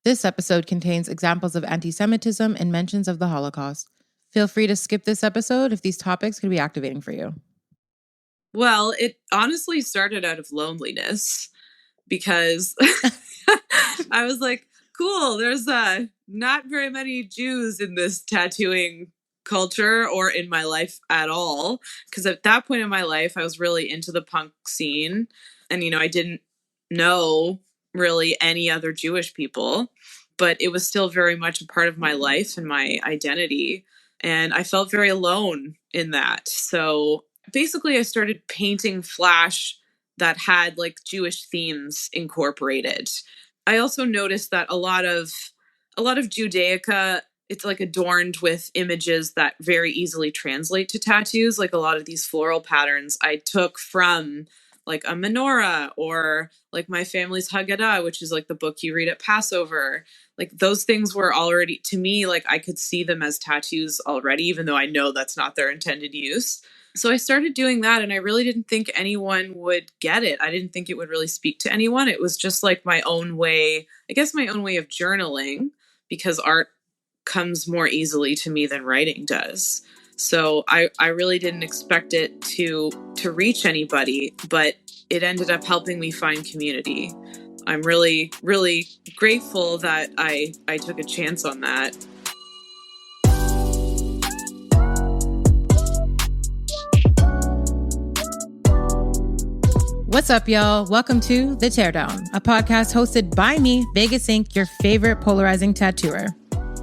This episode contains examples of anti-Semitism and mentions of the Holocaust. Feel free to skip this episode if these topics could be activating for you. Well, it honestly started out of loneliness because I was like, cool, there's not very many Jews in this tattooing culture or in my life at all. Because at that point in my life, I was really into the punk scene. And, I didn't know really any other Jewish people, but it was still very much a part of my life and my identity. And I felt very alone in that. So basically, I started painting flash that had like Jewish themes incorporated. I also noticed that a lot of Judaica, it's like adorned with images that very easily translate to tattoos. Like a lot of these floral patterns I took from like a menorah or like my family's Haggadah, which is like the book you read at Passover. Like those things were already, to me, like I could see them as tattoos already, even though I know that's not their intended use. So I started doing that, and I really didn't think anyone would get it. I didn't think it would really speak to anyone. It was just like my own way, I guess my own way of journaling, because art comes more easily to me than writing does. So I really didn't expect it to reach anybody, but it ended up helping me find community. I'm really, really grateful that I took a chance on that. What's up, y'all? Welcome to The Teardown, a podcast hosted by me, Vegas Inc., your favorite polarizing tattooer.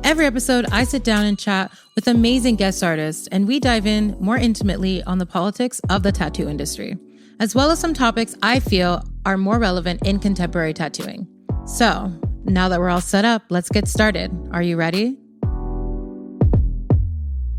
Every episode, I sit down and chat with amazing guest artists, and we dive in more intimately on the politics of the tattoo industry, as well as some topics I feel are more relevant in contemporary tattooing. So, now that we're all set up, let's get started. Are you ready?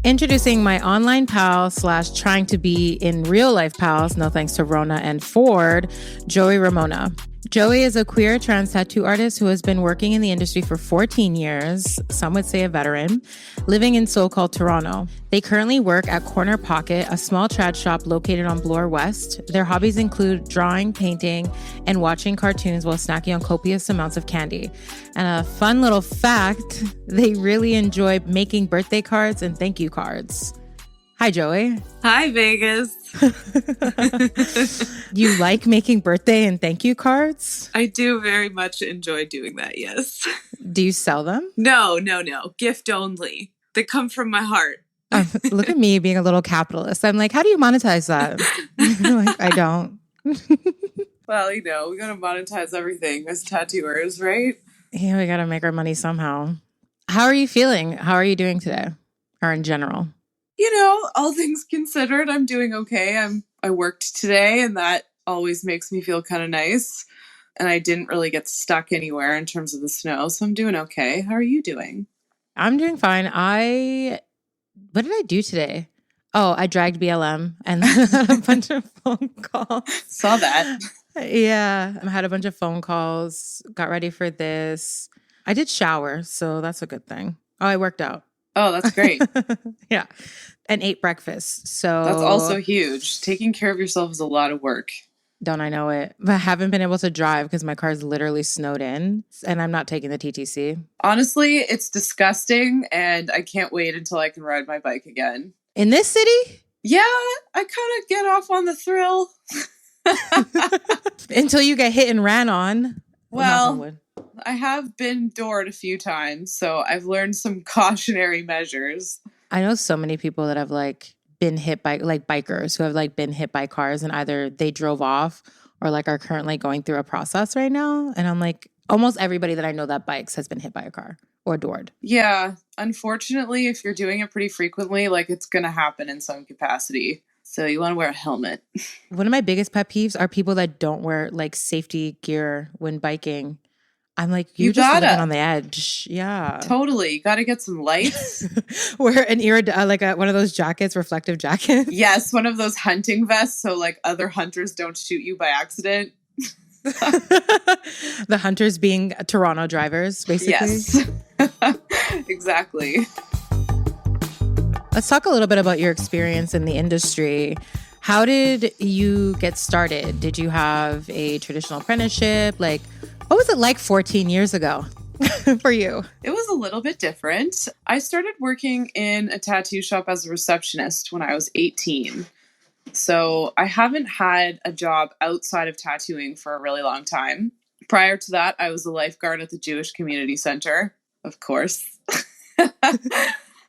Introducing my online pal / trying to be in real life pals, no thanks to Rona and Ford, Joey Ramona. Joey is a queer trans tattoo artist who has been working in the industry for 14 years, some would say a veteran, living in so-called Toronto. They currently work at Corner Pocket, a small trad shop located on Bloor West. Their hobbies include drawing, painting, and watching cartoons while snacking on copious amounts of candy. And a fun little fact, they really enjoy making birthday cards and thank you cards. Hi, Joey. Hi, Vegas. You like making birthday and thank you cards? I do very much enjoy doing that, yes. Do you sell them? No. Gift only. They come from my heart. Look at me being a little capitalist. I'm like, how do you monetize that? Like, I don't. Well, we got to monetize everything as tattooers, right? Yeah, we got to make our money somehow. How are you feeling? How are you doing today? Or in general? All things considered, I'm doing okay. I worked today, and that always makes me feel kind of nice. And I didn't really get stuck anywhere in terms of the snow, so I'm doing okay. How are you doing? I'm doing fine. What did I do today? Oh, I dragged BLM and had a bunch of phone calls. Saw that. Yeah, I had a bunch of phone calls, got ready for this. I did shower, so that's a good thing. Oh, I worked out. Oh, that's great. Yeah. And ate breakfast. So that's also huge. Taking care of yourself is a lot of work. Don't I know it? But I haven't been able to drive because my car's literally snowed in and I'm not taking the TTC. Honestly, it's disgusting and I can't wait until I can ride my bike again. In this city? Yeah, I kind of get off on the thrill. Until you get hit and ran on. Well, I have been doored a few times, so I've learned some cautionary measures. I know so many people that have been hit by bikers who have been hit by cars and either they drove off or are currently going through a process right now. And I'm like, almost everybody that I know that bikes has been hit by a car or doored. Yeah. Unfortunately, if you're doing it pretty frequently, it's going to happen in some capacity. So you want to wear a helmet. One of my biggest pet peeves are people that don't wear safety gear when biking. I'm like, you just living on the edge. Yeah. Totally. You got to get some lights. Wear an one of those jackets, reflective jackets. Yes. One of those hunting vests. So other hunters don't shoot you by accident. The hunters being Toronto drivers, basically. Yes. Exactly. Let's talk a little bit about your experience in the industry. How did you get started? Did you have a traditional apprenticeship? What was it like 14 years ago? for you? It was a little bit different. I started working in a tattoo shop as a receptionist when I was 18. So I haven't had a job outside of tattooing for a really long time. Prior to that, I was a lifeguard at the Jewish Community Center, of course.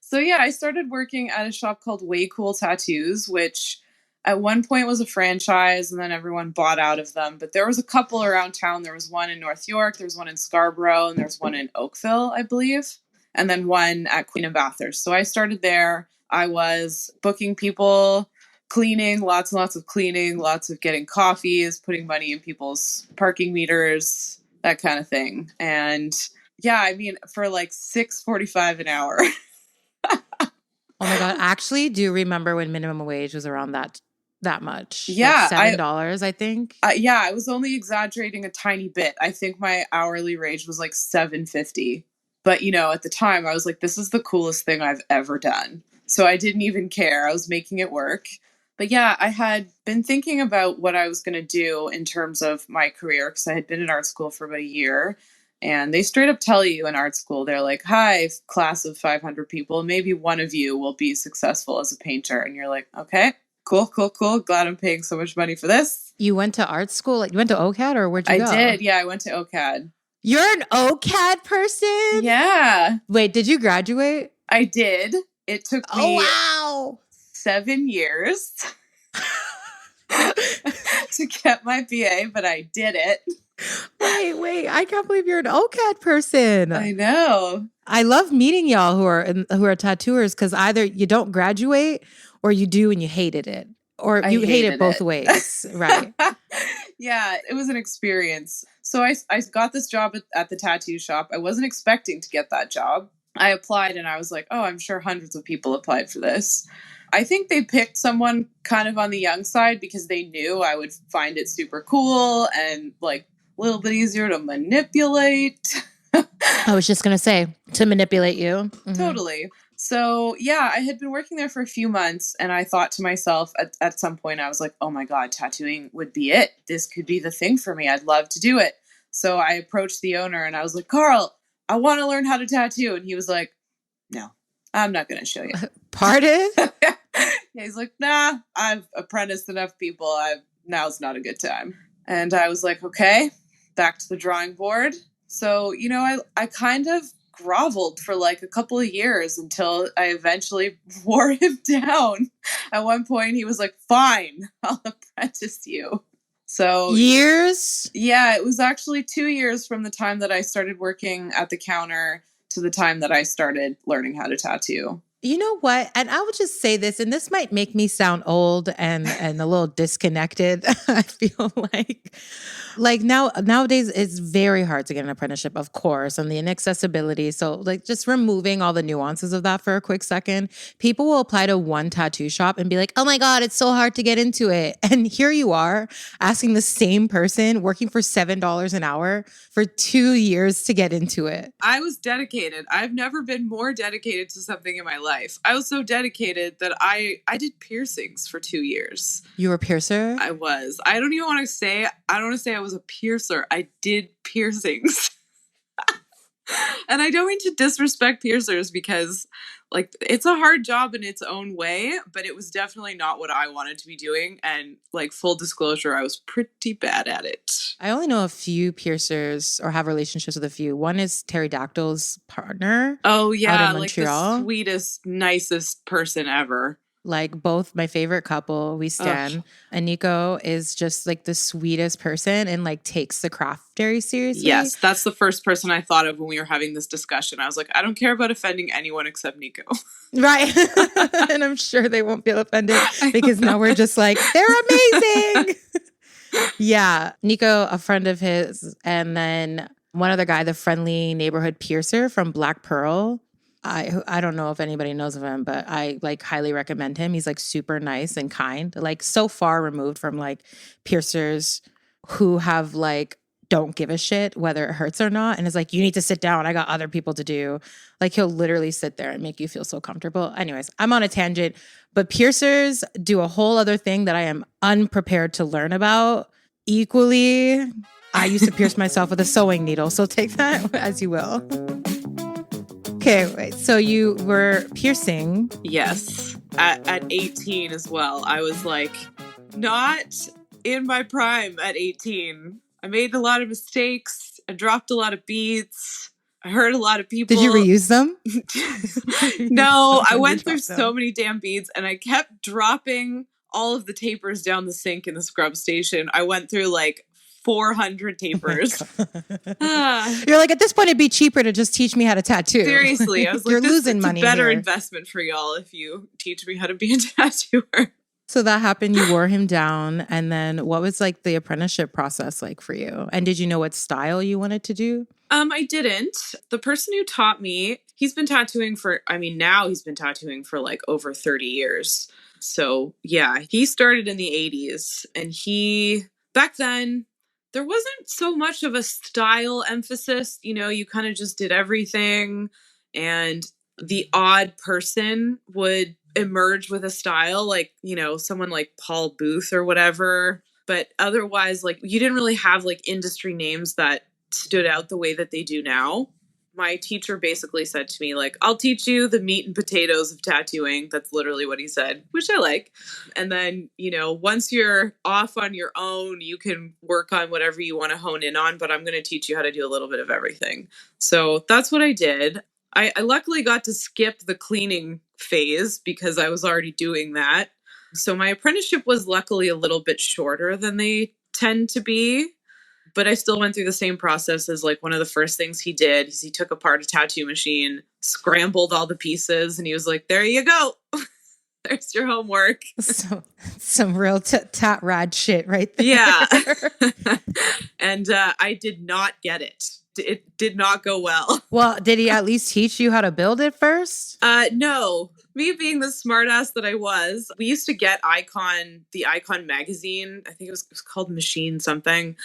So yeah, I started working at a shop called Way Cool Tattoos, which at one point was a franchise and then everyone bought out of them. But there was a couple around town. There was one in North York, there's one in Scarborough, and there's one in Oakville, I believe. And then one at Queen and Bathurst. So I started there. I was booking people, cleaning, lots and lots of cleaning, lots of getting coffees, putting money in people's parking meters, that kind of thing. And yeah, I mean, for like $6.45 an hour. Oh my God. I actually do remember when minimum wage was around that much. Yeah. Like $7, I think. Yeah, I was only exaggerating a tiny bit. I think my hourly wage was like $7.50. But, at the time I was like, this is the coolest thing I've ever done. So I didn't even care. I was making it work. But yeah, I had been thinking about what I was going to do in terms of my career because I had been in art school for about a year. And they straight up tell you in art school, they're like, hi, class of 500 people, maybe one of you will be successful as a painter. And you're like, okay, cool. Glad I'm paying so much money for this. You went to art school? Like you went to OCAD or where'd you go? I did. Yeah, I went to OCAD. You're an OCAD person? Yeah. Wait, did you graduate? I did. It took me 7 years to get my BA, but I did it. Wait. I can't believe you're an OCAD person. I know. I love meeting y'all who are tattooers because either you don't graduate or you do and you hated it. Or you hate it both ways. Right. Yeah, it was an experience. So I got this job at the tattoo shop. I wasn't expecting to get that job. I applied and I was like, oh, I'm sure hundreds of people applied for this. I think they picked someone kind of on the young side because they knew I would find it super cool and like a little bit easier to manipulate. I was just going to say, to manipulate you. Mm-hmm. Totally. So yeah, I had been working there for a few months and I thought to myself at some point, I was like, oh my God, tattooing would be it. This could be the thing for me. I'd love to do it. So I approached the owner and I was like, Carl, I want to learn how to tattoo. And he was like, no, I'm not going to show you. Pardon? Yeah, he's like, nah, I've apprenticed enough people. Now's not a good time. And I was like, okay, back to the drawing board. So, I kind of groveled for like a couple of years until I eventually wore him down. At one point, he was like, fine, I'll apprentice you. So years? Yeah, it was actually 2 years from the time that I started working at the counter to the time that I started learning how to tattoo. You know what? And I will just say this, and this might make me sound old and a little disconnected. I feel like nowadays it's very hard to get an apprenticeship, of course, and the inaccessibility. So like just removing all the nuances of that for a quick second, people will apply to one tattoo shop and be like, oh my God, it's so hard to get into it. And here you are asking the same person working for $7 an hour for 2 years to get into it. I was dedicated. I've never been more dedicated to something in my life. I was so dedicated that I did piercings for 2 years. You were a piercer? I was. I don't want to say I was a piercer. I did piercings. And I don't mean to disrespect piercers because like it's a hard job in its own way, but it was definitely not what I wanted to be doing. And like full disclosure, I was pretty bad at it. I only know a few piercers or have relationships with a few. One is Pterodactyl's partner. Oh yeah, out in Montreal. Like the sweetest, nicest person ever. Like both my favorite couple, we stan. Ugh. And Nico is just like the sweetest person and like takes the craft very seriously. Yes, that's the first person I thought of when we were having this discussion. I was like, I don't care about offending anyone except Nico. Right. And I'm sure they won't feel offended because now we're just like, they're amazing. Yeah. Nico, a friend of his. And then one other guy, the friendly neighborhood piercer from Black Pearl. I don't know if anybody knows of him, but I like highly recommend him. He's like super nice and kind, like so far removed from like piercers who have like don't give a shit whether it hurts or not. And it's like, you need to sit down. I got other people to do. Like he'll literally sit there and make you feel so comfortable. Anyways, I'm on a tangent, but piercers do a whole other thing that I am unprepared to learn about equally. I used to pierce myself with a sewing needle, so take that as you will. Okay, wait. So you were piercing. Yes. At 18 as well. I was like not in my prime at 18. I made a lot of mistakes. I dropped a lot of beats. I hurt a lot of people. Did you reuse them? No, I went through so many damn beads and I kept dropping all of the tapers down the sink in the scrub station. I went through like 400 tapers. You're like, at this point, it'd be cheaper to just teach me how to tattoo. Seriously. I was like, you're losing money. It's a better here. investment for y'all if you teach me how to be a tattooer. So that happened. You wore him down. And then what was like the apprenticeship process like for you? And did you know what style you wanted to do? I didn't. The person who taught me, he's been tattooing now he's been tattooing for like over 30 years. So yeah, he started in the 80s and back then, there wasn't so much of a style emphasis. You know, you kind of just did everything and the odd person would emerge with a style, like, you know, someone like Paul Booth or whatever. But otherwise, like, you didn't really have like industry names that stood out the way that they do now. My teacher basically said to me, like, I'll teach you the meat and potatoes of tattooing. That's literally what he said, which I like. And then, you know, once you're off on your own, you can work on whatever you want to hone in on, but I'm going to teach you how to do a little bit of everything. So that's what I did. I luckily got to skip the cleaning phase because I was already doing that. So my apprenticeship was luckily a little bit shorter than they tend to be. But I still went through the same process as like one of the first things he did is he took apart a tattoo machine, scrambled all the pieces, and he was like, there you go. There's your homework. So, some real tat rad shit right there. Yeah. And I did not get it. It did not go well. Well, did he at least teach you how to build it first? No. Me being the smartass that I was, we used to get the Icon magazine. I think it was called Machine something.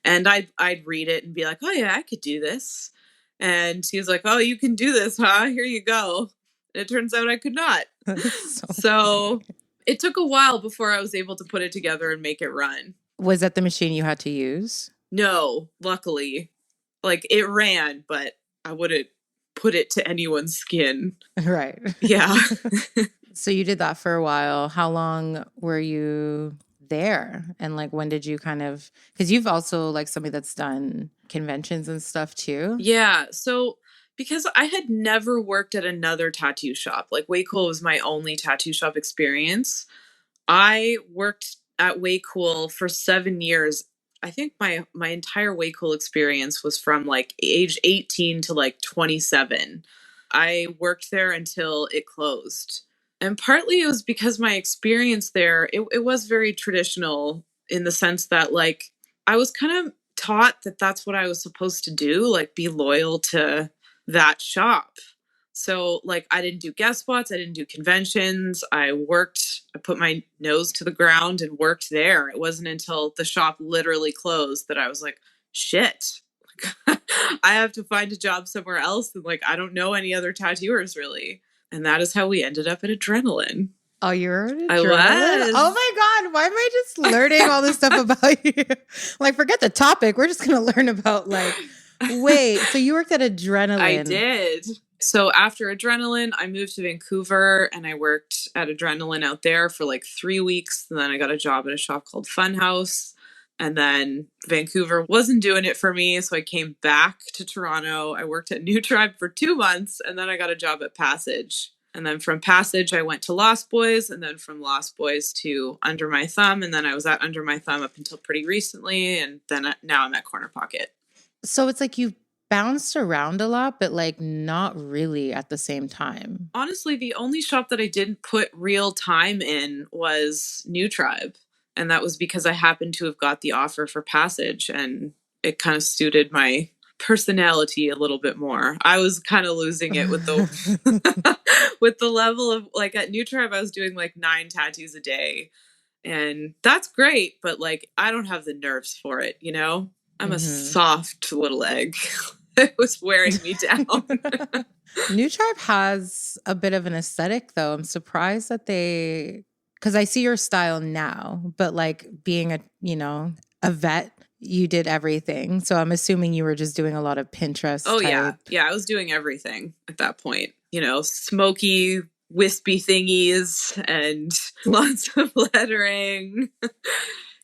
And I'd read it and be like, oh yeah, I could do this. And he was like, oh, you can do this, huh? Here you go. And it turns out I could not. So it took a while before I was able to put it together and make it run. Was that the machine you had to use? No, luckily. Like, it ran, but I wouldn't put it to anyone's skin. Right. Yeah. So you did that for a while. How long were you there? And like, when did you because you've also like somebody that's done conventions and stuff too. Yeah. So because I had never worked at another tattoo shop, like Way Cool was my only tattoo shop experience. I worked at Way Cool for 7 years. I think my entire Way Cool experience was from like age 18 to like 27. I worked there until it closed. And partly it was because my experience there, it was very traditional in the sense that like I was kind of taught that that's what I was supposed to do, like be loyal to that shop. So like I didn't do guest spots, I didn't do conventions. I put my nose to the ground and worked there. It wasn't until the shop literally closed that I was like, shit, I have to find a job somewhere else. And like, I don't know any other tattooers really. And that is how we ended up at Adrenaline. Oh, you're at Adrenaline? I was. Oh my God. Why am I just learning all this stuff about you? Like, forget the topic. We're just going to learn about like, wait, so you worked at Adrenaline. I did. So after Adrenaline, I moved to Vancouver and I worked at Adrenaline out there for like 3 weeks. And then I got a job at a shop called Funhouse. And then Vancouver wasn't doing it for me. So I came back to Toronto. I worked at New Tribe for 2 months. And then I got a job at Passage. And then from Passage, I went to Lost Boys. And then from Lost Boys to Under My Thumb. And then I was at Under My Thumb up until pretty recently. And then now I'm at Corner Pocket. So it's like you've bounced around a lot, but like not really at the same time. Honestly, the only shop that I didn't put real time in was New Tribe. And that was because I happened to have got the offer for Passage and it kind of suited my personality a little bit more. I was kind of losing it with the with the level of like at New Tribe, I was doing like 9 tattoos a day. And that's great, but like I don't have the nerves for it, you know? I'm a soft little egg. It was wearing me down. New Tribe has a bit of an aesthetic, though. I'm surprised that because I see your style now, but like being a vet, you did everything. So I'm assuming you were just doing a lot of Pinterest Oh, yeah. type. Yeah, I was doing everything at that point. Smoky, wispy thingies and lots of lettering.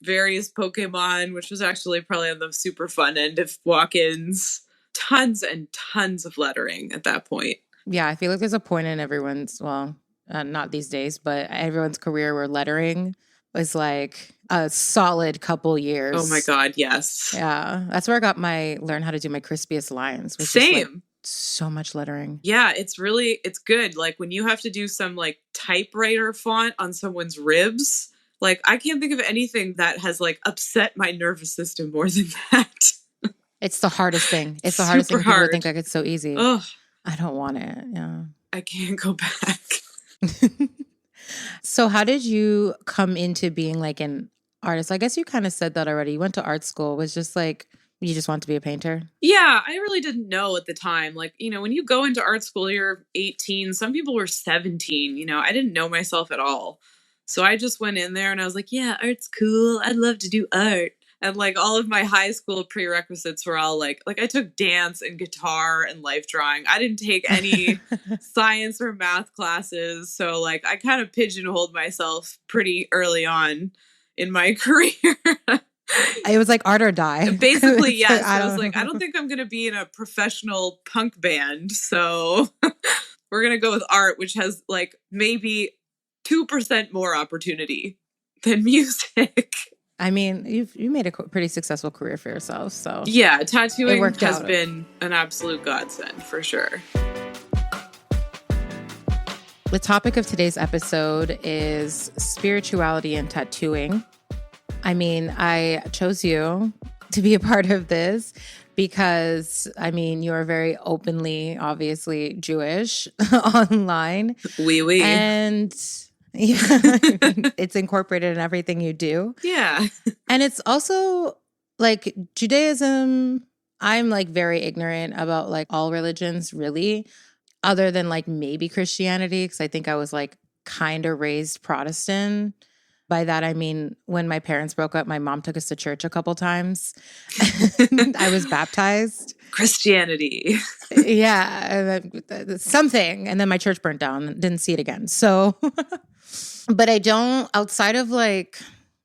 Various Pokemon, which was actually probably on the super fun end of walk-ins. Tons and tons of lettering at that point. Yeah, I feel like there's a point in everyone's, well, not these days, but everyone's career where lettering was like a solid couple years. Oh my God, yes. Yeah, that's where I got learn how to do my crispiest lines, which Same. is like so much lettering. Yeah, it's good. Like when you have to do some like typewriter font on someone's ribs, like I can't think of anything that has like upset my nervous system more than that. It's the hardest thing. It's the hardest thing. People think like it's so easy. Ugh. I don't want it. Yeah. I can't go back. So how did you come into being like an artist? I guess you kind of said that already. You went to art school. Was just like you just want to be a painter? Yeah, I really didn't know at the time. Like, when you go into art school, you're 18. Some people were 17. I didn't know myself at all. So I just went in there and I was like, yeah, art's cool. I'd love to do art. And like all of my high school prerequisites were all like I took dance and guitar and life drawing. I didn't take any science or math classes. So like I kind of pigeonholed myself pretty early on in my career. It was like art or die. Basically, yes. I was like, I don't think I'm going to be in a professional punk band. So we're going to go with art, which has like maybe 2% more opportunity than music. I mean, you made a pretty successful career for yourself. So yeah, tattooing has been an absolute godsend for sure. The topic of today's episode is spirituality and tattooing. I mean, I chose you to be a part of this because, I mean, you are very openly, obviously Jewish online. Oui. And yeah, it's incorporated in everything you do. Yeah. And it's also like Judaism, I'm like very ignorant about like all religions really, other than like maybe Christianity, because I think I was like kind of raised Protestant. By that, I mean, when my parents broke up, my mom took us to church a couple times. I was baptized. Christianity. Yeah, something. And then my church burnt down. Didn't see it again. So, but I don't, outside of like,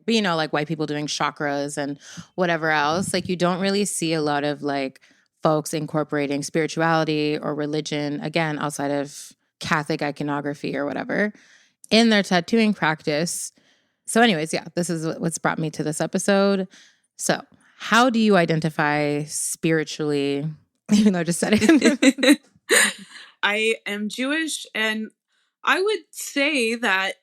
like white people doing chakras and whatever else, like you don't really see a lot of like folks incorporating spirituality or religion, again, outside of Catholic iconography or whatever, in their tattooing practice. So anyways, yeah, this is what's brought me to this episode. So how do you identify spiritually, even though I just said it? I am Jewish, and I would say that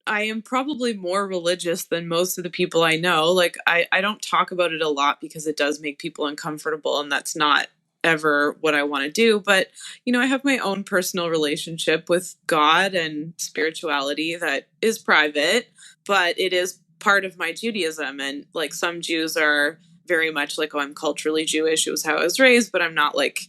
I am probably more religious than most of the people I know. Like, I don't talk about it a lot because it does make people uncomfortable, and that's not ever what I want to do. But, I have my own personal relationship with God and spirituality that is private, but it is part of my Judaism. And like some Jews are very much like, oh, I'm culturally Jewish. It was how I was raised, but I'm not like,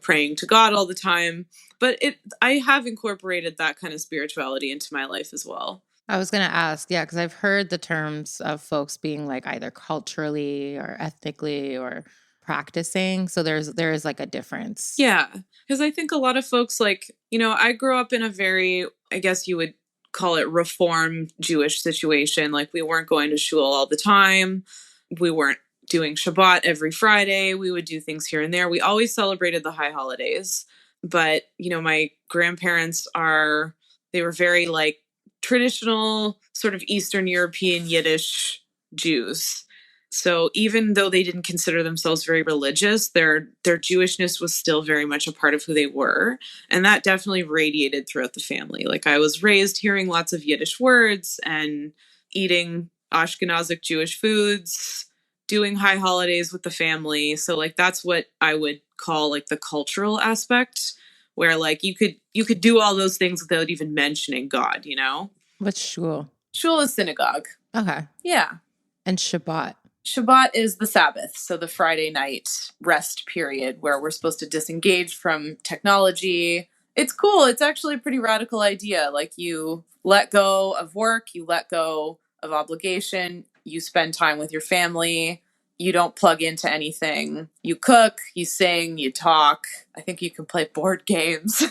praying to God all the time. But I have incorporated that kind of spirituality into my life as well. I was going to ask, yeah, because I've heard the terms of folks being like either culturally or ethnically or practicing. So there is like a difference. Yeah, because I think a lot of folks like, I grew up in a very, I guess you would call it Reform Jewish situation. Like we weren't going to shul all the time. We weren't doing Shabbat every Friday. We would do things here and there. We always celebrated the high holidays. But, my grandparents they were very like traditional sort of Eastern European Yiddish Jews. So even though they didn't consider themselves very religious, their Jewishness was still very much a part of who they were. And that definitely radiated throughout the family. Like I was raised hearing lots of Yiddish words and eating Ashkenazic Jewish foods, doing high holidays with the family. So like that's what I would call like the cultural aspect, where like you could do all those things without even mentioning God, What's shul? Shul is synagogue. Okay. Yeah. And Shabbat? Shabbat is the Sabbath, so the Friday night rest period where we're supposed to disengage from technology. It's cool. It's actually a pretty radical idea. Like you let go of work, you let go of obligation, you spend time with your family, you don't plug into anything. You cook, you sing, you talk. I think you can play board games.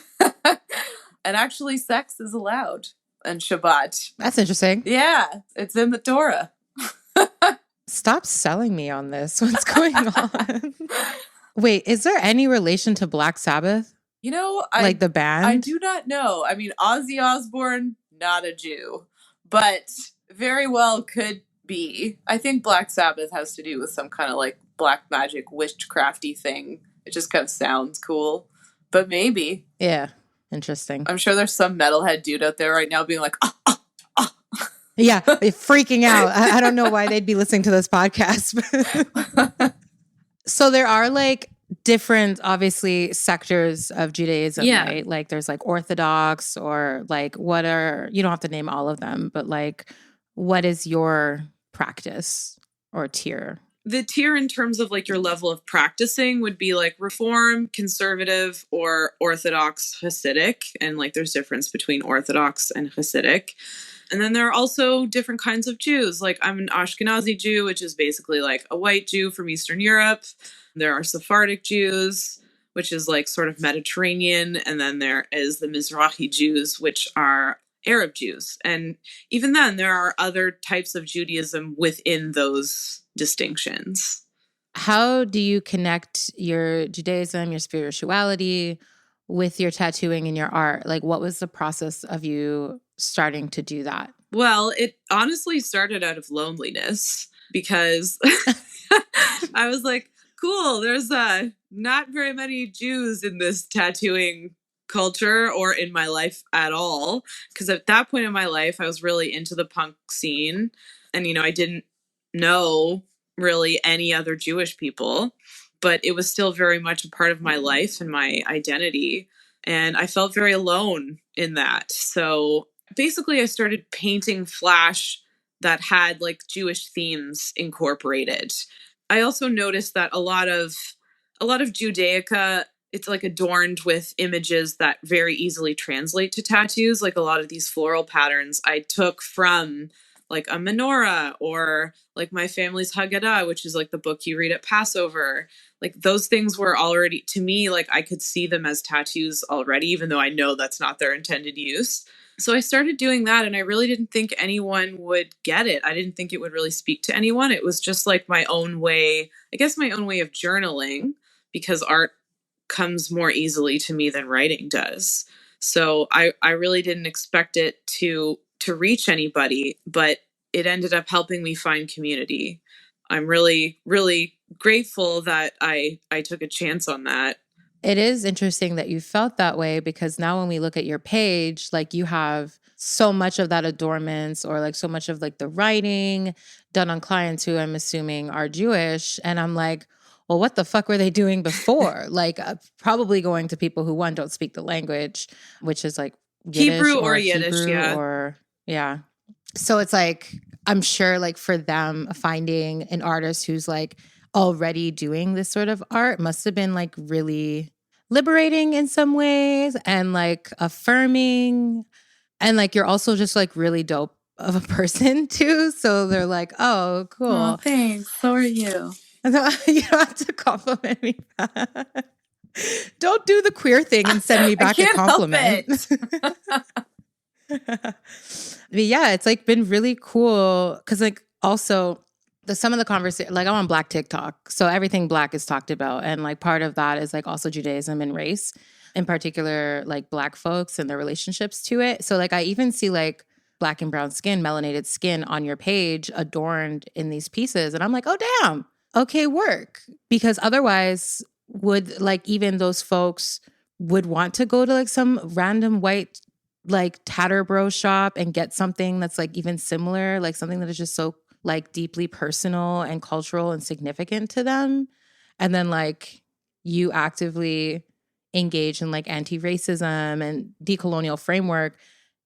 And actually, sex is allowed on Shabbat. That's interesting. Yeah, it's in the Torah. Stop selling me on this. What's going on? Wait, is there any relation to Black Sabbath? You know, Like the band? I do not know. I mean, Ozzy Osbourne, not a Jew, but very well could be. I think Black Sabbath has to do with some kind of like black magic witchcrafty thing. It just kind of sounds cool, but maybe. Yeah, interesting. I'm sure there's some metalhead dude out there right now being like, yeah, freaking out. I don't know why they'd be listening to this podcast. So there are like different, obviously, sectors of Judaism, right? Like there's like Orthodox or like you don't have to name all of them, but like what is your practice or tier? The tier in terms of like your level of practicing would be like Reform, Conservative, or Orthodox Hasidic. And like there's difference between Orthodox and Hasidic. And then there are also different kinds of Jews. Like I'm an Ashkenazi Jew, which is basically like a white Jew from Eastern Europe. There are Sephardic Jews, which is like sort of Mediterranean. And then there is the Mizrahi Jews, which are Arab Jews. And even then, there are other types of Judaism within those distinctions. How do you connect your Judaism, your spirituality with your tattooing and your art? Like, what was the process of you starting to do that? Well, it honestly started out of loneliness because I was like, cool, there's not very many Jews in this tattooing culture or in my life at all. Because at that point in my life, I was really into the punk scene. And, you know, I didn't know really any other Jewish people, but it was still very much a part of my life and my identity. And I felt very alone in that. So basically, I started painting flash that had like Jewish themes incorporated. I also noticed that a lot of Judaica, it's like adorned with images that very easily translate to tattoos. Like a lot of these floral patterns I took from like a menorah or like my family's Haggadah, which is like the book you read at Passover. Like those things were already, to me, like I could see them as tattoos already, even though I know that's not their intended use. So I started doing that, and I really didn't think anyone would get it. I didn't think it would really speak to anyone. It was just like my own way, I guess my own way of journaling, because art comes more easily to me than writing does. So I really didn't expect it to reach anybody, but it ended up helping me find community. I'm really, really grateful that I took a chance on that. It is interesting that you felt that way, because now when we look at your page, like you have so much of that adornments or like so much of like the writing done on clients who I'm assuming are Jewish. And I'm like, well, what the fuck were they doing before? Like probably going to people who, one, don't speak the language, which is like Yiddish Hebrew or Yiddish, Hebrew, yeah. or yeah. So it's like, I'm sure like for them, finding an artist who's like already doing this sort of art must have been like really liberating in some ways and like affirming. And like you're also just like really dope of a person too. So they're like, oh, cool. Oh, thanks. So are you. You don't have to compliment me back. Don't do the queer thing and send me back a compliment. But yeah, it's like been really cool because like also some of the conversation, like I'm on Black TikTok, so everything Black is talked about, and like part of that is like also Judaism and race, in particular like Black folks and their relationships to it. So like I even see like Black and brown skin, melanated skin on your page adorned in these pieces, and I'm like, oh damn, okay, work, because otherwise would like even those folks would want to go to like some random white like tatter bro shop and get something that's like even similar, like something that is just so like deeply personal and cultural and significant to them. And then like you actively engage in like anti-racism and decolonial framework.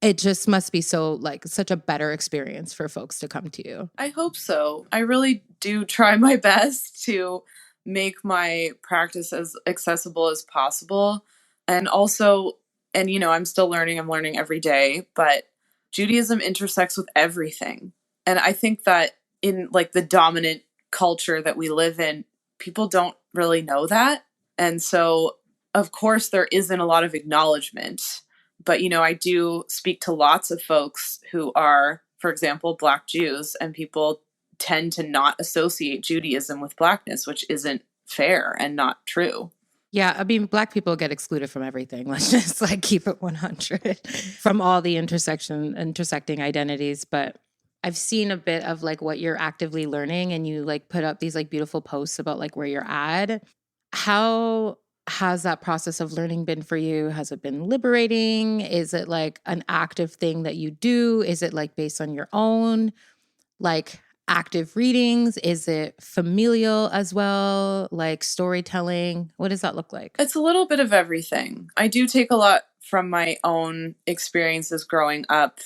It just must be so like such a better experience for folks to come to you. I hope so. I really do try my best to make my practice as accessible as possible. And also, and you know, I'm learning every day, but Judaism intersects with everything. And I think that in like the dominant culture that we live in, people don't really know that. And so, of course, there isn't a lot of acknowledgement. But, I do speak to lots of folks who are, for example, Black Jews, and people tend to not associate Judaism with Blackness, which isn't fair and not true. Yeah, I mean, Black people get excluded from everything. Let's just keep it 100 from all the intersecting identities. But I've seen a bit of what you're actively learning, and you put up these beautiful posts about where you're at. How has that process of learning been for you? Has it been liberating? Is it an active thing that you do? Is it based on your own active readings? Is it familial as well? Storytelling? What does that look like? It's a little bit of everything. I do take a lot from my own experiences growing up,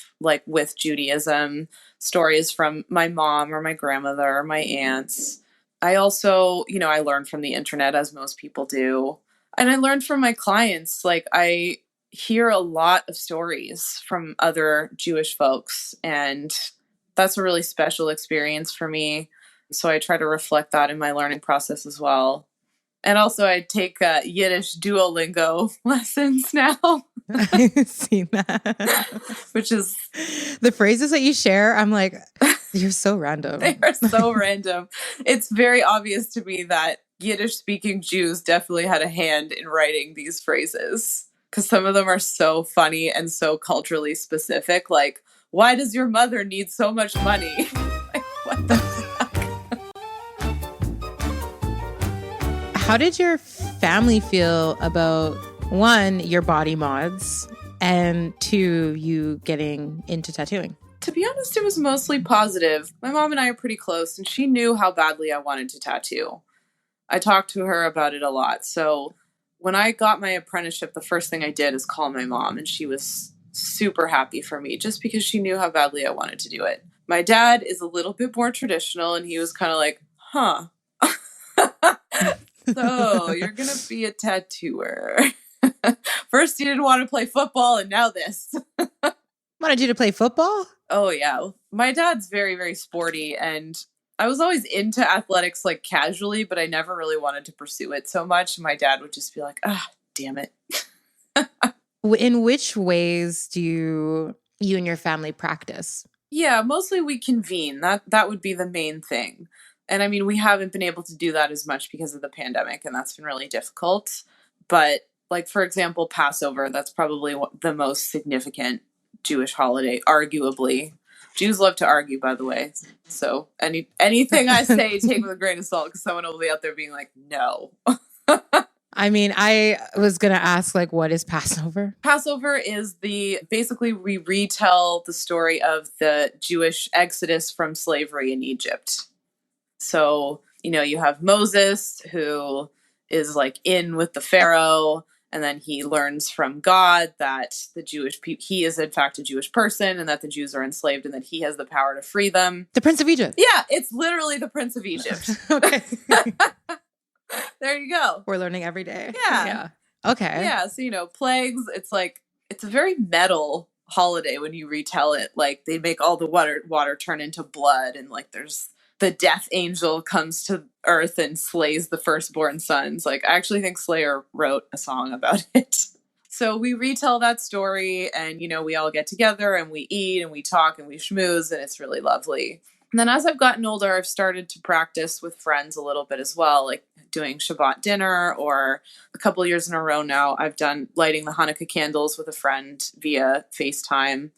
with Judaism, stories from my mom or my grandmother or my aunts. I also, I learned from the internet, as most people do. And I learned from my clients. I hear a lot of stories from other Jewish folks, and that's a really special experience for me. So I try to reflect that in my learning process as well. And also I take Yiddish Duolingo lessons now. I've seen that. Which is... The phrases that you share, I'm like, you're so random. They are so random. It's very obvious to me that Yiddish-speaking Jews definitely had a hand in writing these phrases, because some of them are so funny and so culturally specific. Why does your mother need so much money? What the fuck? How did your family feel about, one, your body mods, and two, you getting into tattooing? To be honest, it was mostly positive. My mom and I are pretty close, and she knew how badly I wanted to tattoo. I talked to her about it a lot. So when I got my apprenticeship, the first thing I did is call my mom, and she was super happy for me just because she knew how badly I wanted to do it. My dad is a little bit more traditional, and he was kind of like, huh. So you're going to be a tattooer. First you didn't want to play football, and now this. Wanted you to play football? Oh, yeah. My dad's very, very sporty, and I was always into athletics casually, but I never really wanted to pursue it so much. My dad would just be like, damn it. In which ways do you and your family practice? Yeah, mostly we convene. That would be the main thing. And I mean, we haven't been able to do that as much because of the pandemic, and that's been really difficult. But for example, Passover, that's probably the most significant Jewish holiday, arguably. Jews love to argue, by the way. So anything I say, take with a grain of salt, because someone will be out there being like, no. I mean, I was going to ask, what is Passover? Passover is basically we retell the story of the Jewish exodus from slavery in Egypt. So, you have Moses, who is in with the Pharaoh, and then he learns from God that he is in fact a Jewish person, and that the Jews are enslaved, and that he has the power to free them. The Prince of Egypt. Yeah, it's literally the Prince of Egypt. Okay. There you go. We're learning every day. Yeah. Okay. Yeah, so plagues, it's a very metal holiday when you retell it. They make all the water turn into blood, and there's the death angel comes to earth and slays the firstborn sons. I actually think Slayer wrote a song about it. So we retell that story, and, we all get together and we eat and we talk and we schmooze, and it's really lovely. And then as I've gotten older, I've started to practice with friends a little bit as well, doing Shabbat dinner, or a couple of years in a row now, I've done lighting the Hanukkah candles with a friend via FaceTime.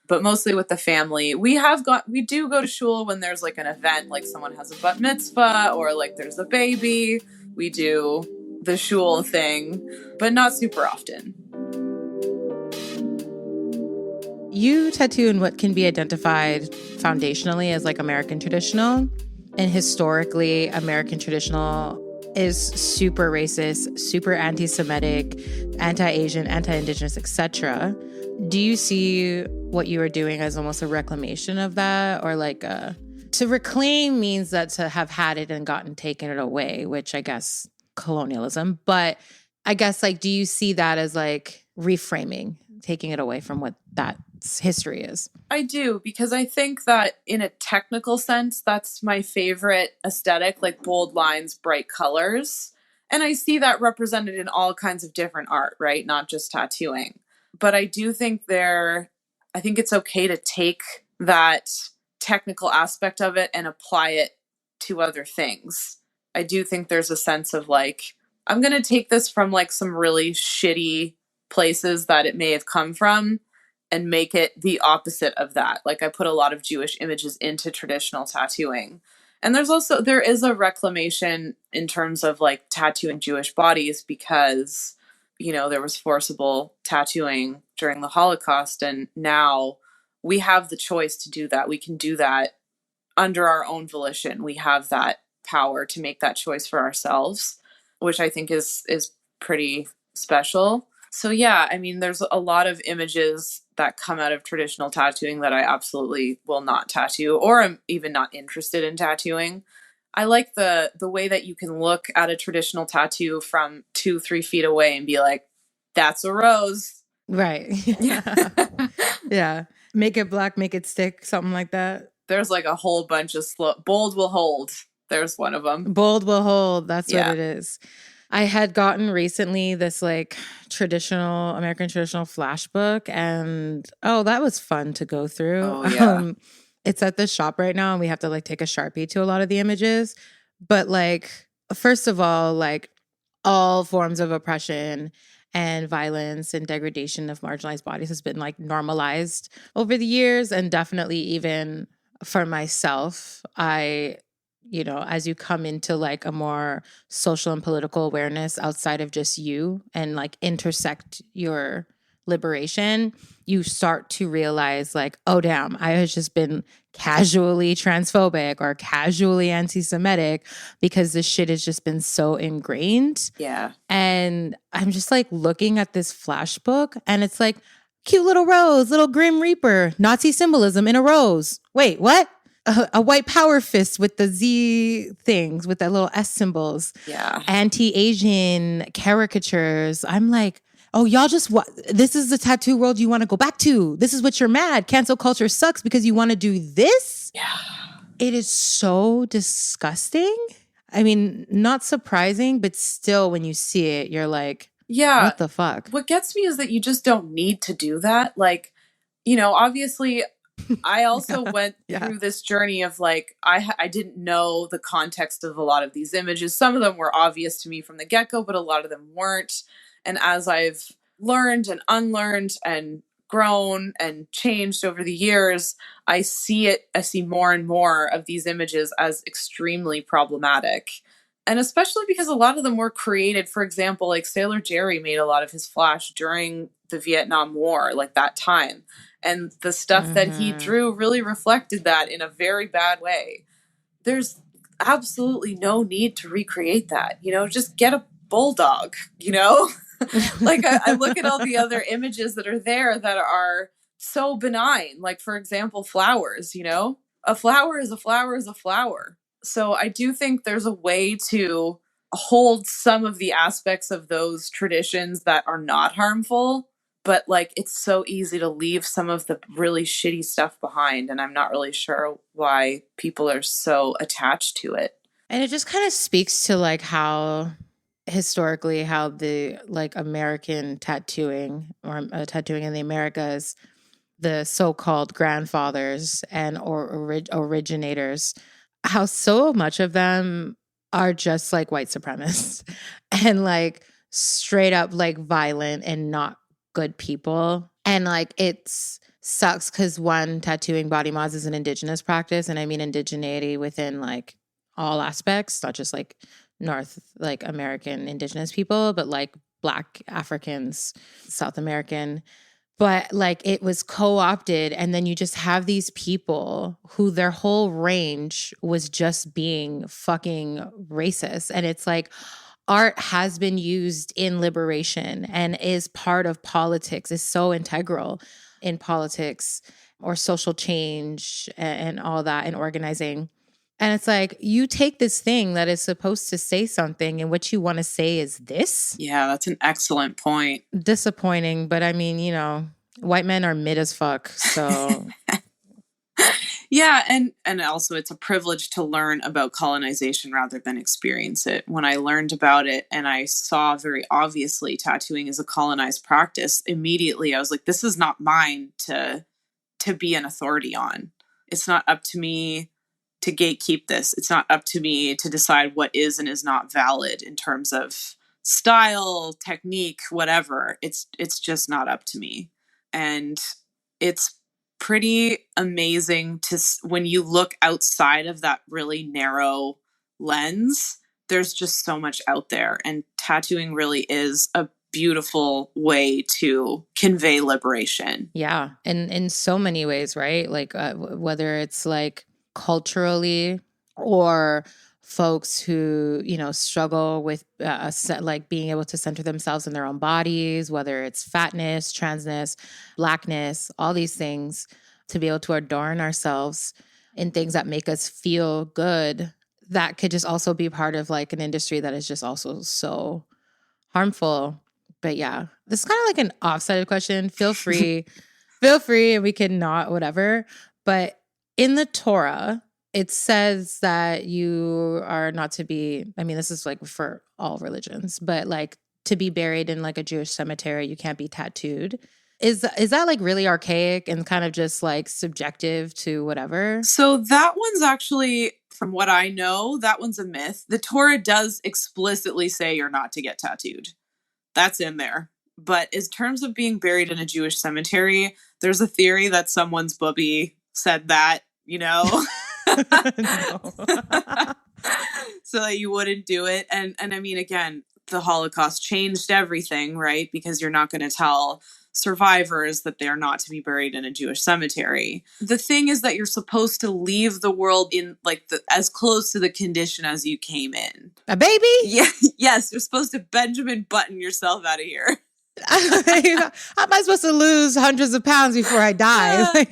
But mostly with the family. We do go to shul when there's an event, someone has a bat mitzvah, or there's a baby. We do the shul thing, but not super often. You tattoo in what can be identified foundationally as American traditional, and historically American traditional is super racist, super anti-Semitic, anti-Asian, anti-Indigenous, etc. Do you see what you are doing as almost a reclamation of that, or to reclaim means that to have had it and taken it away, which I guess colonialism, but I guess do you see that as reframing, taking it away from what that its history is. I do, because I think that in a technical sense, that's my favorite aesthetic, like bold lines, bright colors. And I see that represented in all kinds of different art, right? Not just tattooing. But I do think I think it's okay to take that technical aspect of it and apply it to other things. I do think there's a sense of like, I'm going to take this from like some really shitty places that it may have come from and make it the opposite of that. Like I put a lot of Jewish images into traditional tattooing. And there is a reclamation in terms of like tattooing Jewish bodies because, there was forcible tattooing during the Holocaust. And now we have the choice to do that. We can do that under our own volition. We have that power to make that choice for ourselves, which I think is pretty special. So yeah, I mean, there's a lot of images that come out of traditional tattooing that I absolutely will not tattoo, or am even not interested in tattooing. I like the way that you can look at a traditional tattoo from 2-3 feet away and be like, that's a rose. Right. Yeah. Yeah. Make it black, make it stick, something like that. There's like a whole bunch of bold will hold. There's one of them. Bold will hold. That's what it is. I had gotten recently this like American traditional flash book, and that was fun to go through. Oh, yeah. It's at the shop right now, and we have to like take a Sharpie to a lot of the images. But like, first of all, like all forms of oppression and violence and degradation of marginalized bodies has been like normalized over the years. And definitely even for myself, as you come into like a more social and political awareness outside of just you and like intersect your liberation, you start to realize like, oh damn, I have just been casually transphobic or casually anti-Semitic because this shit has just been so ingrained. Yeah. And I'm just like looking at this flash book and it's like, cute little rose, little Grim Reaper, Nazi symbolism in a rose. Wait, what? A white power fist with the Z things, with that little S symbols. Yeah. Anti-Asian caricatures. I'm like, oh, y'all this is the tattoo world you want to go back to. This is what you're mad. Cancel culture sucks because you want to do this? Yeah. It is so disgusting. I mean, not surprising, but still when you see it, you're like, yeah, what the fuck? What gets me is that you just don't need to do that. Like, obviously I also went through this journey of like, I didn't know the context of a lot of these images. Some of them were obvious to me from the get-go, but a lot of them weren't. And as I've learned and unlearned and grown and changed over the years, I see more and more of these images as extremely problematic. And especially because a lot of them were created, for example, like Sailor Jerry made a lot of his flash during the Vietnam War, like that time. And the stuff that he drew really reflected that in a very bad way. There's absolutely no need to recreate that. Just get a bulldog, Like I look at all the other images that are there that are so benign. Like, for example, flowers, a flower is a flower is a flower. So I do think there's a way to hold some of the aspects of those traditions that are not harmful, but like it's so easy to leave some of the really shitty stuff behind, and I'm not really sure why people are so attached to it. And it just kind of speaks to like how historically how the like American tattooing or tattooing in the Americas, the so-called grandfathers and originators, how so much of them are just like white supremacists and like straight up like violent and not good people. And like it sucks because one, tattooing body mods is an indigenous practice, and I mean indigeneity within like all aspects, not just like North like American indigenous people, but like Black Africans, South American. But like it was co-opted, and then you just have these people who their whole range was just being fucking racist. And it's like art has been used in liberation and is part of politics, is so integral in politics or social change and all that and organizing. And it's like, you take this thing that is supposed to say something and what you want to say is this? Yeah, that's an excellent point. Disappointing, but I mean, White men are mid as fuck. So Yeah, and also it's a privilege to learn about colonization rather than experience it. When I learned about it and I saw very obviously tattooing as a colonized practice, immediately I was like, this is not mine to be an authority on. It's not up to me to gatekeep this. It's not up to me to decide what is and is not valid in terms of style, technique, whatever. It's just not up to me. And it's pretty amazing to when you look outside of that really narrow lens, there's just so much out there, and tattooing really is a beautiful way to convey liberation. yeah, and in so many ways, right? Like whether it's like culturally or folks who struggle with like being able to center themselves in their own bodies, whether it's fatness, transness, blackness, all these things, to be able to adorn ourselves in things that make us feel good, that could just also be part of like an industry that is just also so harmful. But yeah, this is kind of like an offsided question. Feel free, and we can not, whatever. But in the Torah, it says that you are not to be, I mean, this is like for all religions, but like to be buried in like a Jewish cemetery, you can't be tattooed. Is that like really archaic and kind of just like subjective to whatever? So that one's actually, from what I know, that one's a myth. The Torah does explicitly say you're not to get tattooed. That's in there. But in terms of being buried in a Jewish cemetery, there's a theory that someone's bubby said that, so that you wouldn't do it. And I mean, again, the Holocaust changed everything, right? Because you're not going to tell survivors that they're not to be buried in a Jewish cemetery. The thing is that you're supposed to leave the world in like as close to the condition as you came in. A baby? Yeah, yes, you're supposed to Benjamin Button yourself out of here. How am I supposed to lose hundreds of pounds before I die?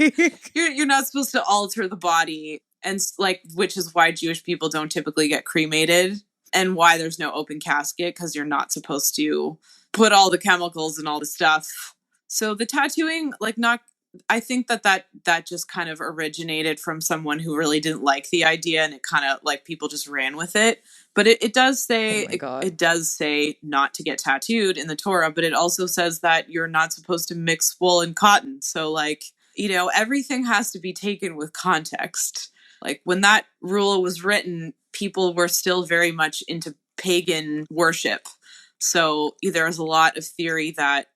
You're not supposed to alter the body, and like, which is why Jewish people don't typically get cremated, and why there's no open casket, because you're not supposed to put all the chemicals and all the stuff. So the tattooing, like, not. I think that just kind of originated from someone who really didn't like the idea, and it kind of like people just ran with it. But it does say it does say not to get tattooed in the Torah, but it also says that you're not supposed to mix wool and cotton. So like, everything has to be taken with context. Like when that rule was written, people were still very much into pagan worship. So there was a lot of theory that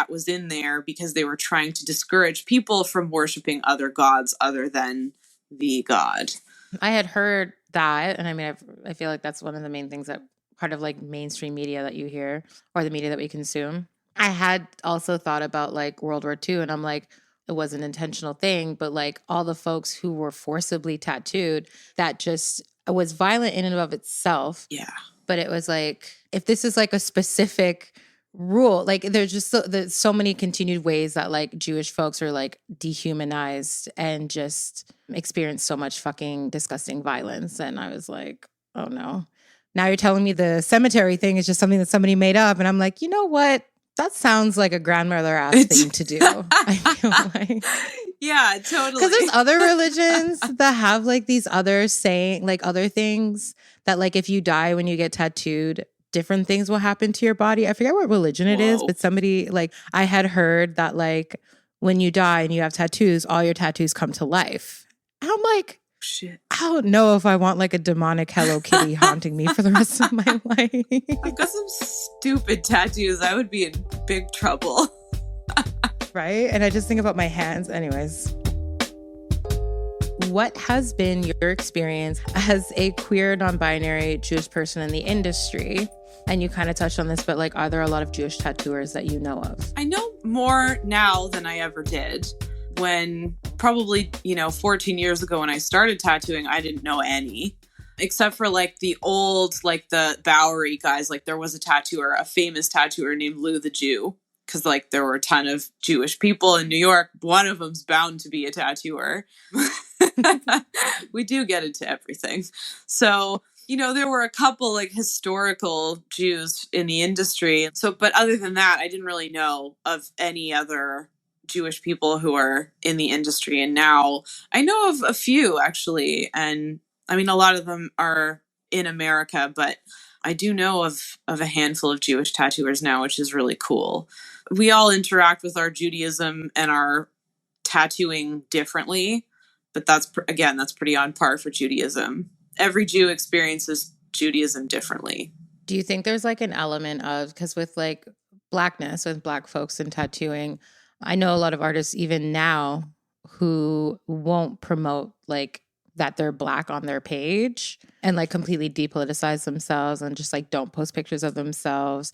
was in there because they were trying to discourage people from worshiping other gods other than the God. I had heard that, and I mean, I feel like that's one of the main things that part of like mainstream media that you hear, or the media that we consume. I had also thought about like World War II, and I'm like, it was an intentional thing, but like all the folks who were forcibly tattooed, that just was violent in and of itself. Yeah. But it was like, if this is like a specific rule, like there's just there's so many continued ways that like Jewish folks are like dehumanized and just experience so much fucking disgusting violence. And I was like, oh no, now you're telling me the cemetery thing is just something that somebody made up. And I'm like, you know what, that sounds like a grandmother ass thing to do. I feel like, yeah, totally, because there's other religions that have like these other saying, like other things that like if you die when you get tattooed, different things will happen to your body. I forget what religion it is, but somebody, like, I had heard that like when you die and you have tattoos, all your tattoos come to life. And I'm like, shit, I don't know if I want like a demonic Hello Kitty haunting me for the rest of my life. I've got some stupid tattoos. I would be in big trouble. Right? And I just think about my hands. Anyways. What has been your experience as a queer, non-binary Jewish person in the industry? And you kind of touched on this, but like, are there a lot of Jewish tattooers that you know of? I know more now than I ever did. When probably, 14 years ago when I started tattooing, I didn't know any. Except for like the old, like the Bowery guys. Like there was a famous tattooer named Lou the Jew. Because like there were a ton of Jewish people in New York. One of them's bound to be a tattooer. We do get into everything. So, there were a couple like historical Jews in the industry. So, but other than that, I didn't really know of any other Jewish people who are in the industry. And now I know of a few actually. And I mean, a lot of them are in America, but I do know of a handful of Jewish tattooers now, which is really cool. We all interact with our Judaism and our tattooing differently, but again, that's pretty on par for Judaism. Every Jew experiences Judaism differently. Do you think there's like an element of, because with like blackness, with black folks in tattooing, I know a lot of artists even now who won't promote like that they're black on their page and like completely depoliticize themselves and just like don't post pictures of themselves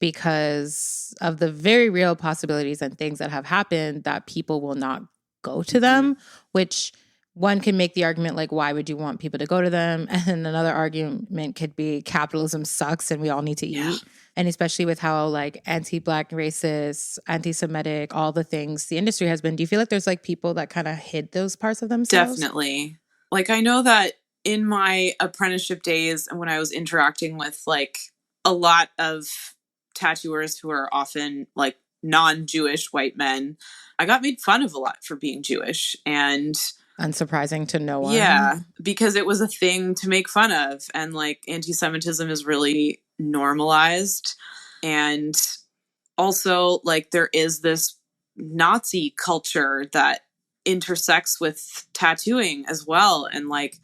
because of the very real possibilities and things that have happened that people will not go to them, which one can make the argument like, why would you want people to go to them? And another argument could be capitalism sucks and we all need to eat. And especially with how like anti-black, racist, anti-Semitic, all the things the industry has been, do you feel like there's like people that kind of hid those parts of themselves? Definitely. Like I know that in my apprenticeship days and when I was interacting with like a lot of tattooers who are often like non-Jewish white men, I got made fun of a lot for being Jewish. And unsurprising to no one. Yeah, because it was a thing to make fun of. And like anti-Semitism is really normalized. And also like there is this Nazi culture that intersects with tattooing as well. And like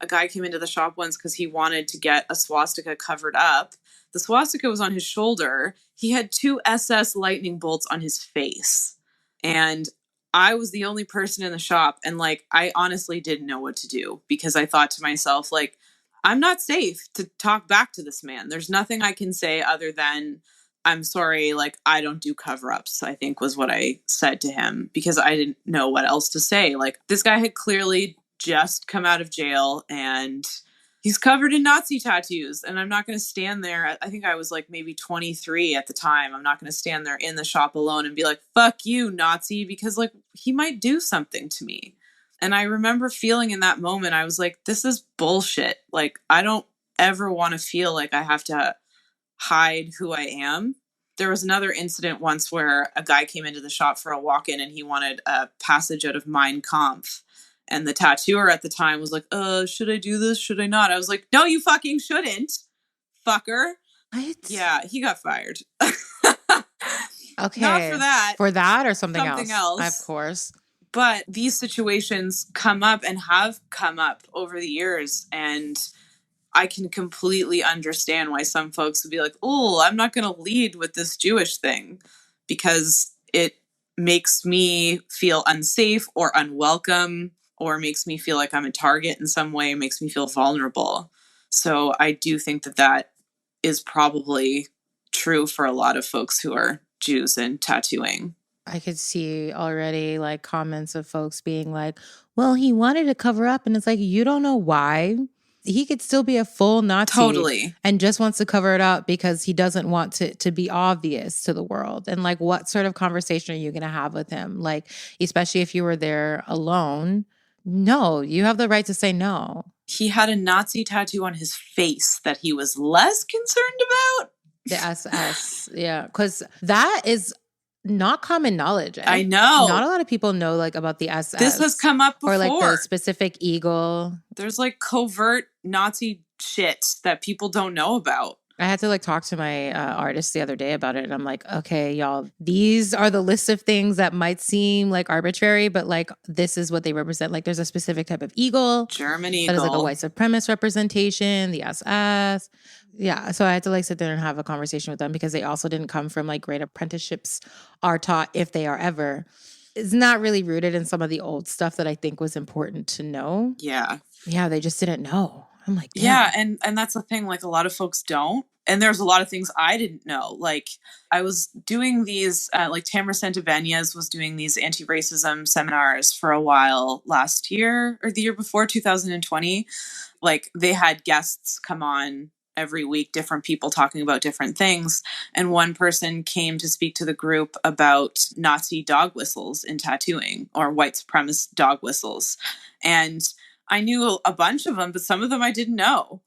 a guy came into the shop once because he wanted to get a swastika covered up. The swastika was on his shoulder. He had 2 SS lightning bolts on his face. And I was the only person in the shop. And like, I honestly didn't know what to do because I thought to myself, like, I'm not safe to talk back to this man. There's nothing I can say other than, I'm sorry, like, I don't do cover-ups, I think was what I said to him because I didn't know what else to say. Like, this guy had clearly just come out of jail and he's covered in Nazi tattoos. And I'm not going to stand there. I think I was like maybe 23 at the time. I'm not going to stand there in the shop alone and be like, fuck you, Nazi, because like he might do something to me. And I remember feeling in that moment, I was like, this is bullshit. Like, I don't ever want to feel like I have to hide who I am. There was another incident once where a guy came into the shop for a walk-in and he wanted a passage out of Mein Kampf. And the tattooer at the time was like, should I do this? Should I not? I was like, no, you fucking shouldn't, fucker. What? Yeah, he got fired. Okay. Not for that. For that or something else. Of course. But these situations come up and have come up over the years. And I can completely understand why some folks would be like, oh, I'm not going to lead with this Jewish thing because it makes me feel unsafe or unwelcome or makes me feel like I'm a target in some way, makes me feel vulnerable. So I do think that that is probably true for a lot of folks who are Jews and tattooing. I could see already like comments of folks being like, well, he wanted to cover up. And it's like, you don't know why. He could still be a full Nazi. Totally. And just wants to cover it up because he doesn't want to be obvious to the world. And like, what sort of conversation are you going to have with him? Like, especially if you were there alone. No, you have the right to say no. He had a Nazi tattoo on his face that he was less concerned about. The SS. Yeah. Because that is not common knowledge. I know. Not a lot of people know like about the SS. This has come up before. Or like the specific eagle. There's like covert Nazi shit that people don't know about. I had to like talk to my artist the other day about it. And I'm like, okay, y'all, these are the list of things that might seem like arbitrary, but like this is what they represent. Like there's a specific type of eagle. German eagle. That is like a white supremacist representation, the SS. Yeah. So I had to like sit there and have a conversation with them because they also didn't come from like great apprenticeships are taught, if they are ever. It's not really rooted in some of the old stuff that I think was important to know. Yeah. Yeah. They just didn't know. I'm like, damn. Yeah, and that's the thing, like a lot of folks don't. And there's a lot of things I didn't know. Like I was doing these, like Tamara Santaveñas was doing these anti-racism seminars for a while last year or the year before, 2020. Like they had guests come on every week, different people talking about different things. And one person came to speak to the group about Nazi dog whistles in tattooing or white supremacist dog whistles. And I knew a bunch of them, but some of them I didn't know.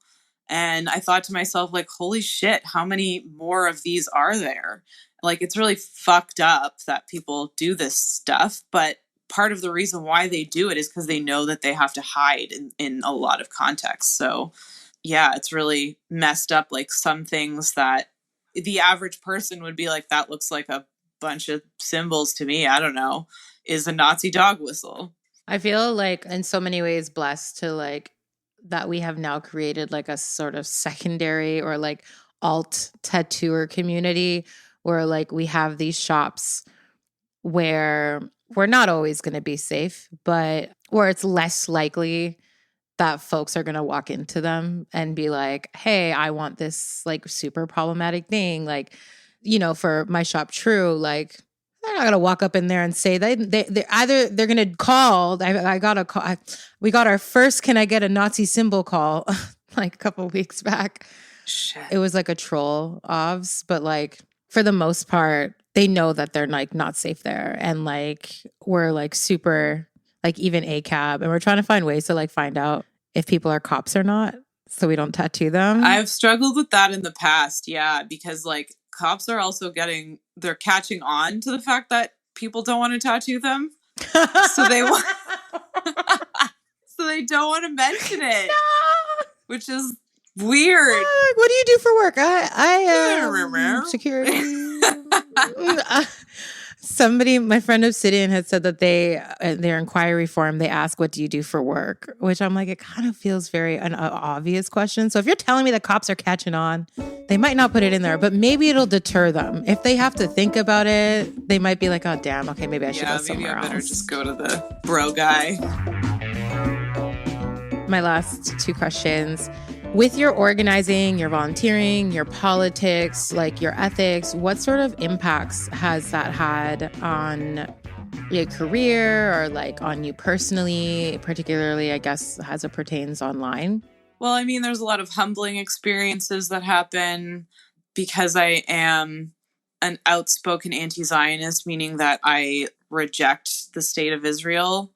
And I thought to myself, like, holy shit, how many more of these are there? Like, it's really fucked up that people do this stuff. But part of the reason why they do it is because they know that they have to hide in a lot of contexts. So, yeah, it's really messed up. Like, some things that the average person would be like, that looks like a bunch of symbols to me. I don't know, is a Nazi dog whistle. I feel like in so many ways blessed to like that we have now created like a sort of secondary or like alt tattooer community where like we have these shops where we're not always going to be safe, but where it's less likely that folks are going to walk into them and be like, hey, I want this like super problematic thing. Like, you know, for my shop, True, like, they're not going to walk up in there and say they either they're going to call. I got a call. We got our first "Can I get a Nazi symbol" call like a couple of weeks back. Shit. It was like a troll ofs, but like for the most part, they know that they're like not safe there, and like we're like super like even ACAB, and we're trying to find ways to like find out if people are cops or not, so we don't tattoo them. I've struggled with that in the past, yeah, because like cops are also they're catching on to the fact that people don't want to tattoo them, so they want, so they don't want to mention it, which is weird. What do you do for work? I security. Somebody, my friend Obsidian, had said that their inquiry form, they ask, what do you do for work? Which I'm like, it kind of feels very an obvious question. So if you're telling me the cops are catching on, they might not put it in there, but maybe it'll deter them. If they have to think about it, they might be like, oh, damn, okay, maybe I should go somewhere else. Maybe I better just go to the bro guy. My last two questions. With your organizing, your volunteering, your politics, like your ethics, what sort of impacts has that had on your career or like on you personally, particularly, I guess, as it pertains online? Well, I mean, there's a lot of humbling experiences that happen because I am an outspoken anti-Zionist, meaning that I reject the state of Israel.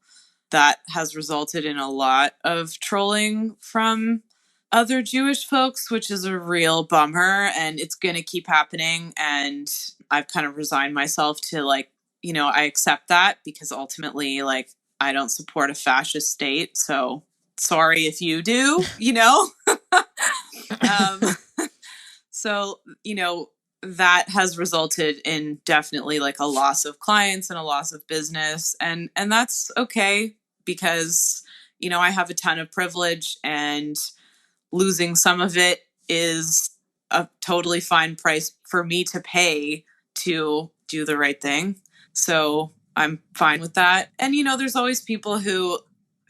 That has resulted in a lot of trolling from other Jewish folks, which is a real bummer, and it's going to keep happening. And I've kind of resigned myself to like, you know, I accept that because ultimately, like, I don't support a fascist state. So sorry if you do, you know? So, you know, that has resulted in definitely like a loss of clients and a loss of business. And that's okay because, you know, I have a ton of privilege and losing some of it is a totally fine price for me to pay to do the right thing. So I'm fine with that. And, you know, there's always people who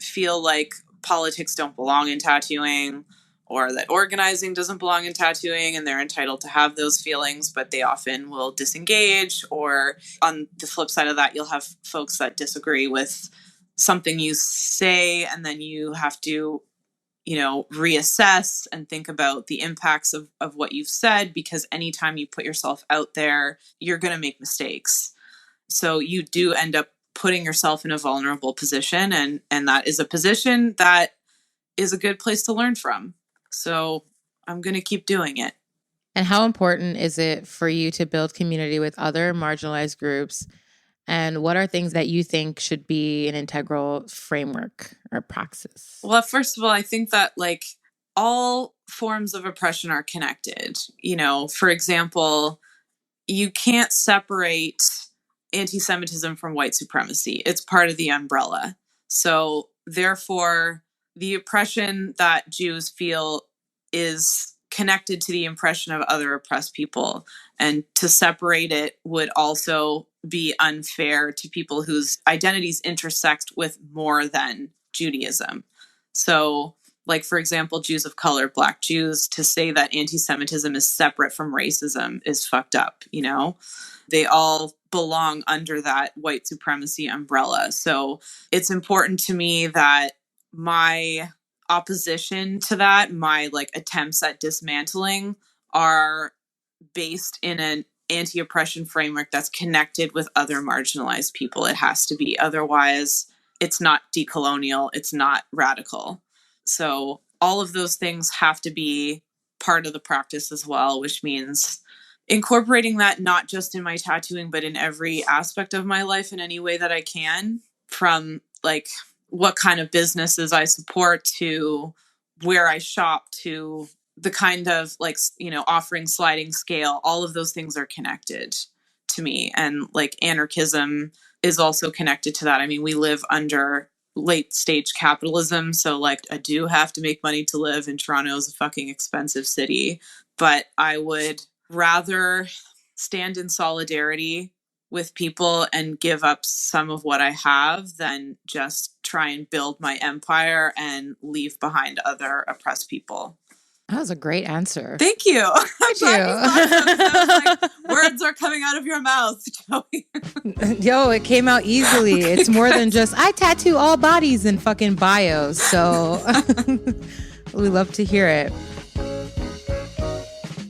feel like politics don't belong in tattooing or that organizing doesn't belong in tattooing and they're entitled to have those feelings, but they often will disengage. Or on the flip side of that, you'll have folks that disagree with something you say and then you have to, you know, reassess and think about the impacts of what you've said, because anytime you put yourself out there, you're going to make mistakes. So you do end up putting yourself in a vulnerable position. And that is a position that is a good place to learn from. So I'm going to keep doing it. And how important is it for you to build community with other marginalized groups? And what are things that you think should be an integral framework or praxis? Well, first of all, I think that like all forms of oppression are connected. You know, for example, you can't separate anti-Semitism from white supremacy. It's part of the umbrella. So therefore, the oppression that Jews feel is connected to the oppression of other oppressed people. And to separate it would also be unfair to people whose identities intersect with more than Judaism. So, like, for example, Jews of color, Black Jews, to say that anti-Semitism is separate from racism is fucked up, you know? They all belong under that white supremacy umbrella. So it's important to me that my opposition to that, my like attempts at dismantling, are based in an anti-oppression framework that's connected with other marginalized people. It has to be. Otherwise, it's not decolonial. It's not radical. So all of those things have to be part of the practice as well, which means incorporating that not just in my tattooing, but in every aspect of my life in any way that I can, from like what kind of businesses I support to where I shop to the kind of like, offering sliding scale. All of those things are connected to me. And like anarchism is also connected to that. I mean, we live under late stage capitalism. So like I do have to make money to live, and Toronto is a fucking expensive city, but I would rather stand in solidarity with people and give up some of what I have than just try and build my empire and leave behind other oppressed people. That was a great answer. Thank you. Thank you. Words are coming out of your mouth, Joey. Yo, it came out easily. Okay, it's more than just, I tattoo all bodies in fucking bios. So we love to hear it.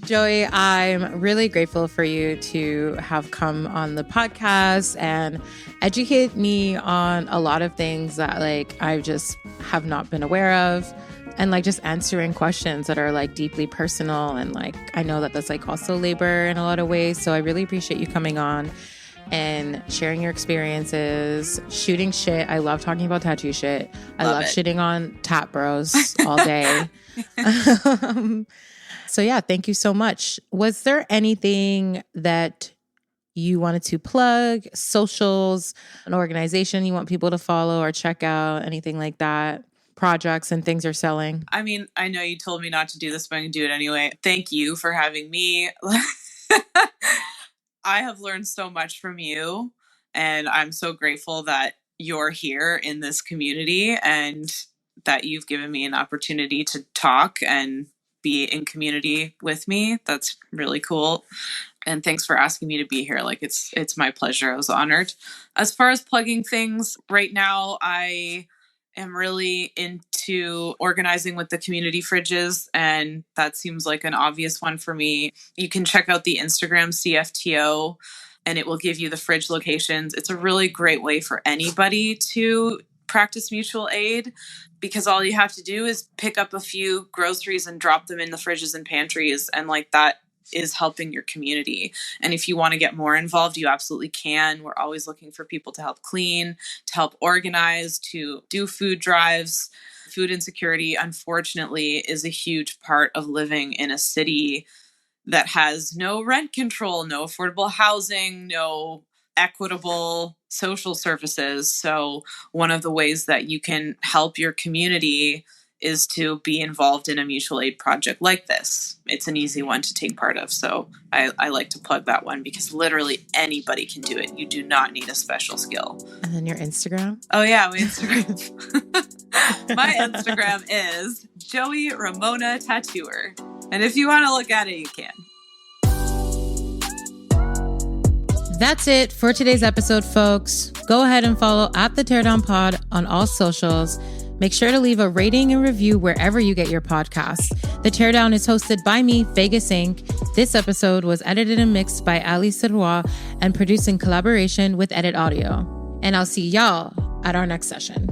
Joey, I'm really grateful for you to have come on the podcast and educate me on a lot of things that like I just have not been aware of, and like just answering questions that are like deeply personal. And like I know that that's like also labor in a lot of ways. So I really appreciate you coming on and sharing your experiences, shooting shit. I love talking about tattoo shit. I love shitting on tat bros all day. So yeah, thank you so much. Was there anything that you wanted to plug, socials, an organization you want people to follow or check out, anything like that? Projects and things you're selling? I mean, I know you told me not to do this, but I'm going to do it anyway. Thank you for having me. I have learned so much from you, and I'm so grateful that you're here in this community and that you've given me an opportunity to talk and be in community with me. That's really cool. And thanks for asking me to be here. Like it's my pleasure. I was honored. As far as plugging things, right now I am really into organizing with the community fridges, and that seems like an obvious one for me. You can check out the Instagram CFTO and it will give you the fridge locations. It's a really great way for anybody to practice mutual aid, because all you have to do is pick up a few groceries and drop them in the fridges and pantries, and like that is helping your community. And if you want to get more involved, you absolutely can. We're always looking for people to help clean, to help organize, to do food drives. Food insecurity, unfortunately, is a huge part of living in a city that has no rent control, no affordable housing, no equitable social services. So one of the ways that you can help your community is to be involved in a mutual aid project like this. It's an easy one to take part of. So I like to plug that one because literally anybody can do it. You do not need a special skill. And then your Instagram? Oh yeah, my Instagram. My Instagram is Joey Ramona Tattooer. And if you want to look at it, you can. That's it for today's episode, folks. Go ahead and follow @TheTeardownPod on all socials. Make sure to leave a rating and review wherever you get your podcasts. The Teardown is hosted by me, Vegas Inc. This episode was edited and mixed by Ali Sirois and produced in collaboration with Edit Audio. And I'll see y'all at our next session.